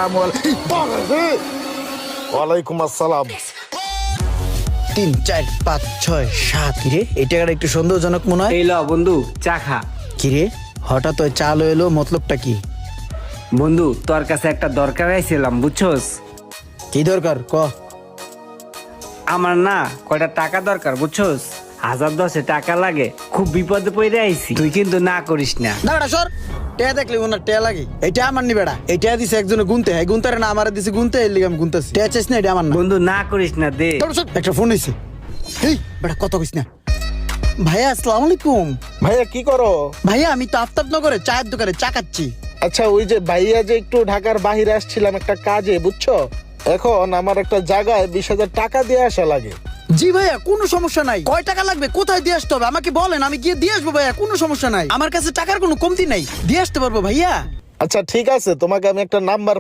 আসসালামু ওয়ালাইকুম আসসালাম। 3 4 5 6 7 কিরে এই টাকাটা একটু সন্দেহজনক মনে হয়। এই ল বন্ধু চা খা। কিরে হঠাৎ ওই চাল এলো, মতলবটা কি? বন্ধু তোর কাছে একটা দরকার আইছিলাম বুঝছস। কি দরকার ক? আমার না কয়টা টাকা দরকার বুঝছস, 1010 টাকা লাগে, খুব বিপদে পড়ে আইছি, তুই কিন্তু না করিস না। দাঁড়া সর, টেয়া দেখলি ওনার টেয়া লাগে, এটা আমার নি বেড়া, এটা দিছে একজনে গুনতে, হ্যাঁ গুনতারে না আমারে দিছে গুনতে, এর লিগে আমি গুনতাছি, টেয়া চাইছ না, এটা আমার না। বন্ধু না করিস না দে। দাঁড়া সর, একটা ফোন হইছে, এই বেড়া কত কইস না। ভাইয়া আসসালামু আলাইকুম। ভাইয়া কি করো? ভাইয়া আমি তো আফতাবনগরে চায়ের দোকানে চা খাচ্ছি। আচ্ছা ওই যে ভাইয়া যে একটু ঢাকার বাহিরে আসছিলাম একটা কাজে বুঝছো, এখন আমার একটা জায়গায় 20,000 টাকা দিয়ে আসা লাগে। জি ভাইয়া কোনো সমস্যা নাই, কয় টাকা লাগবে, কোথায় দিয়ে আসতে হবে আমাকে বলেন, আমি গিয়ে দিয়ে আসবো ভাইয়া, কোনো সমস্যা নাই, আমার কাছে টাকার কোনো কমতি নাই, দিয়ে আসতে পারবো ভাইয়া। আচ্ছা ঠিক আছে, তোমাকে আমি একটা নাম্বার